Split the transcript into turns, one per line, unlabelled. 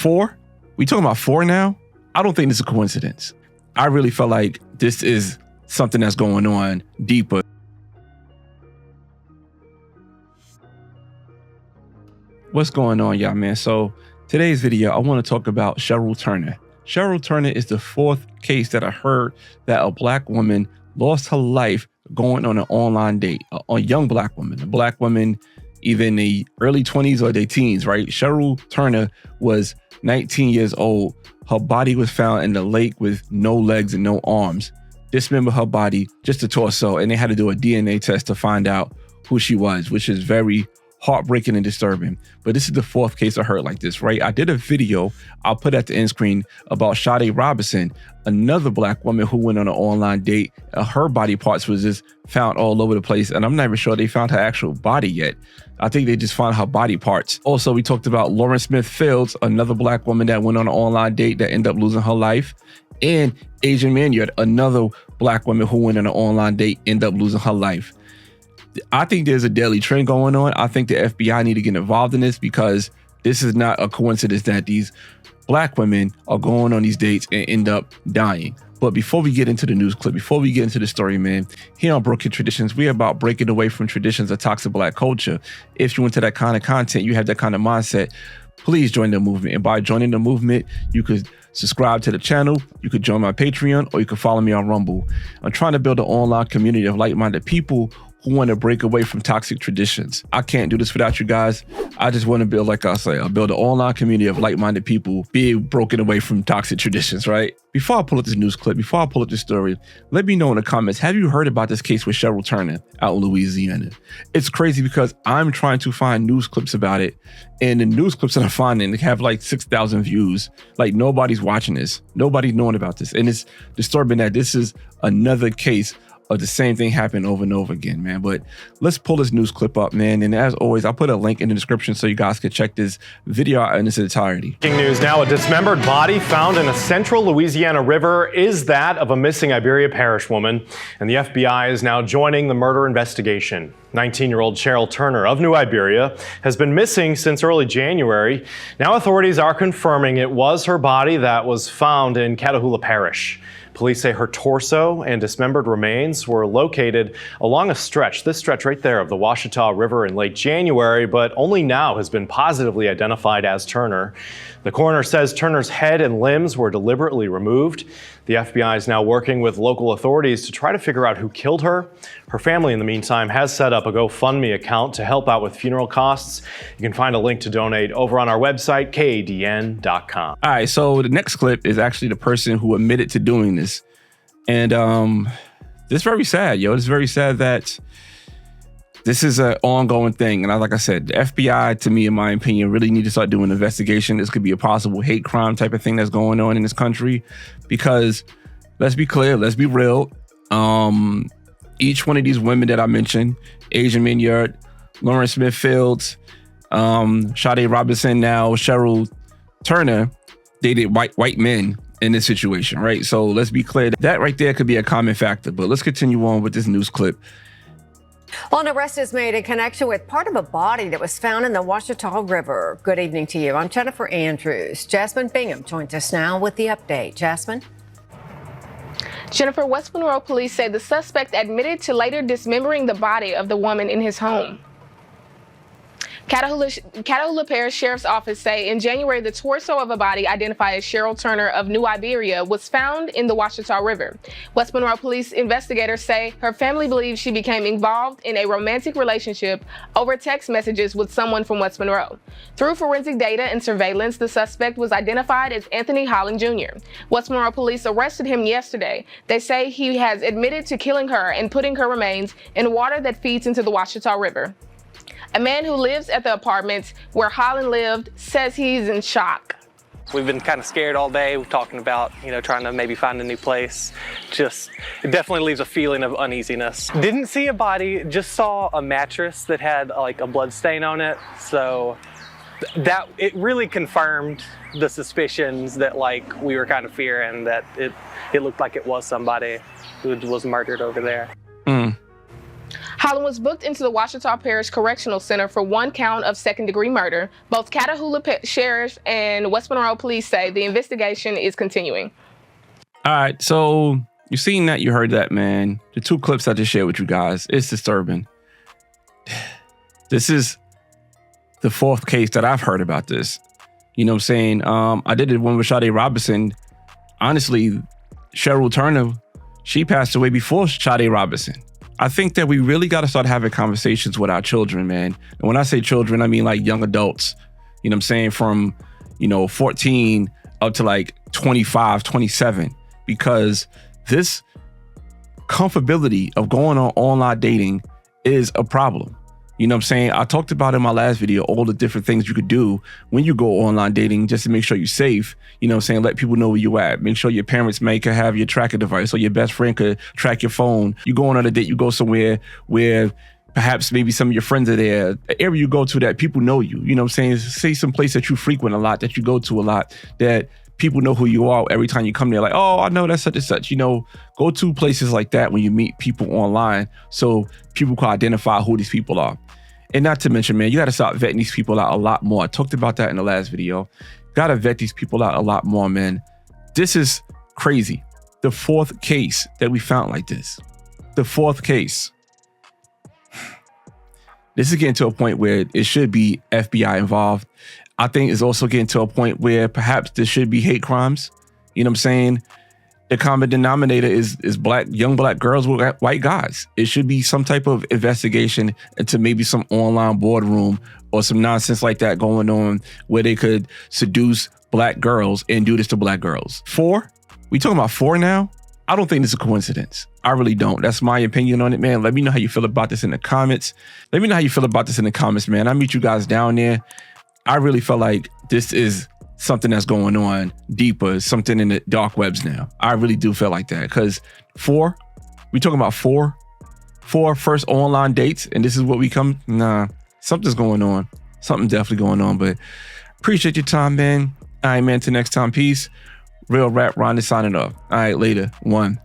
4? We talking about 4 now? I don't think this is a coincidence. I really felt like this is something that's going on deeper. What's going on, y'all, man? So today's video, I want to talk about Sheryl Turner. Sheryl Turner is the 4th case that I heard that a black woman lost her life going on an online date. A young black woman, either in the early 20s or their teens, right? Sheryl Turner was 19 years old. Her body was found in the lake with no legs and no arms. Dismembered her body, just the torso, and they had to do a DNA test to find out who she was, which is very heartbreaking and disturbing. But this is the 4th case I heard like this, right? I did a video, I'll put at the end screen, about Sade Robinson, another black woman who went on an online date. Her body parts was just found all over the place, and I'm not even sure they found her actual body yet. I think they just found her body parts. Also, we talked about Lauren Smith Fields, another black woman that went on an online date that ended up losing her life, and Asian Manyard, another black woman who went on an online date, ended up losing her life. I think there's a deadly trend going on. I think the FBI need to get involved in this, because this is not a coincidence that these black women are going on these dates and end up dying. But before we get into the news clip, before we get into the story, man, here on Broken Traditions, we're about breaking away from traditions of toxic black culture. If you're into that kind of content, you have that kind of mindset, please join the movement. And by joining the movement, you could subscribe to the channel, you could join my Patreon, or you can follow me on Rumble. I'm trying to build an online community of like-minded people who want to break away from toxic traditions. I can't do this without you guys. I just want to build, like I say, I'll build an online community of like-minded people being broken away from toxic traditions, right? Before I pull up this news clip, before I pull up this story, let me know in the comments, have you heard about this case with Sheryl Turner out in Louisiana? It's crazy because I'm trying to find news clips about it, and the news clips that I'm finding, they have like 6,000 views. Like, nobody's watching this. Nobody's knowing about this. And it's disturbing that this is another case of the same thing happened over and over again, man. But let's pull this news clip up, man. And as always, I'll put a link in the description so you guys can check this video out in its entirety.
Breaking news now, a dismembered body found in a central Louisiana river is that of a missing Iberia Parish woman. And the FBI is now joining the murder investigation. 19-year-old Sheryl Turner of New Iberia has been missing since early January. Now authorities are confirming it was her body that was found in Catahoula Parish. Police say her torso and dismembered remains were located along a stretch, this stretch right there, of the Washita River in late January, but only now has been positively identified as Turner. The coroner says Turner's head and limbs were deliberately removed. The FBI is now working with local authorities to try to figure out who killed her. Her family, in the meantime, has set up a GoFundMe account to help out with funeral costs. You can find a link to donate over on our website, kadn.com.
All right, so the next clip is actually the person who admitted to doing this. And this is very sad, yo. It's very sad that this is an ongoing thing. And like I said, the FBI, to me, in my opinion, really need to start doing an investigation. This could be a possible hate crime type of thing that's going on in this country. Because let's be clear, let's be real. Each one of these women that I mentioned, Asian Manyard, Lauren Smith Fields, Sade Robinson, now Sheryl Turner, dated white men in this situation, right? So let's be clear, that right there could be a common factor. But let's continue on with this news clip.
Well, an arrest is made in connection with part of a body that was found in the Washita River. Good evening to you. I'm Jennifer Andrews. Jasmine Bingham joins us now with the update. Jasmine?
Jennifer, West Monroe police say the suspect admitted to later dismembering the body of the woman in his home. Catahoula Parish Sheriff's Office say in January, the torso of a body identified as Sheryl Turner of New Iberia was found in the Washita River. West Monroe police investigators say her family believes she became involved in a romantic relationship over text messages with someone from West Monroe. Through forensic data and surveillance, the suspect was identified as Anthony Holland Jr. West Monroe police arrested him yesterday. They say he has admitted to killing her and putting her remains in water that feeds into the Washita River. A man who lives at the apartment where Holland lived says he's in shock.
We've been kind of scared all day. We're talking about, trying to maybe find a new place. It definitely leaves a feeling of uneasiness. Didn't see a body, just saw a mattress that had like a blood stain on it. So that it really confirmed the suspicions that we were kind of fearing, that it looked like it was somebody who was murdered over there.
Harlan was booked into the Ouachita Parish Correctional Center for one count of second-degree murder. Both Catahoula Sheriff and West Monroe Police say the investigation is continuing.
All right, so you seen that, you heard that, man. The two clips I just shared with you guys, it's disturbing. This is the fourth case that I've heard about this. You know what I'm saying? I did one with Sade Robinson. Honestly, Sheryl Turner, she passed away before Sade Robinson. I think that we really got to start having conversations with our children, man. And when I say children, I mean like young adults. You know what I'm saying? From, 14 up to like 25, 27. Because this comfortability of going on online dating is a problem. You know what I'm saying? I talked about in my last video all the different things you could do when you go online dating just to make sure you're safe. You know what I'm saying? Let people know where you at. Make sure your parents could have your tracker device, or your best friend could track your phone. You go on a date, you go somewhere where perhaps maybe some of your friends are there. The area you go to that people know you. You know what I'm saying? Say some place that you frequent a lot, that you go to a lot, that people know who you are every time you come there. Like, oh, I know that's such and such. Go to places like that when you meet people online so people can identify who these people are. And not to mention, man, you got to start vetting these people out a lot more. I talked about that in the last video. Got to vet these people out a lot more, man. This is crazy. The fourth case that we found like this. The fourth case. This is getting to a point where it should be FBI involved. I think it's also getting to a point where perhaps there should be hate crimes. You know what I'm saying? The common denominator is young black girls with white guys. It should be some type of investigation into maybe some online boardroom or some nonsense like that going on where they could seduce black girls and do this to black girls. 4? We talking about 4 now? I don't think this is a coincidence. I really don't. That's my opinion on it, man. Let me know how you feel about this in the comments. Let me know how you feel about this in the comments, man. I meet you guys down there. I really feel like this is something that's going on deeper, something in the dark webs now. I really do feel like that, because 4, we talking about 4 first online dates, and this is what we come. Nah, something's going on. Something definitely going on. But appreciate your time, man. All right, man. Till next time, peace. Real Rap Ron is signing off. All right, later. 1.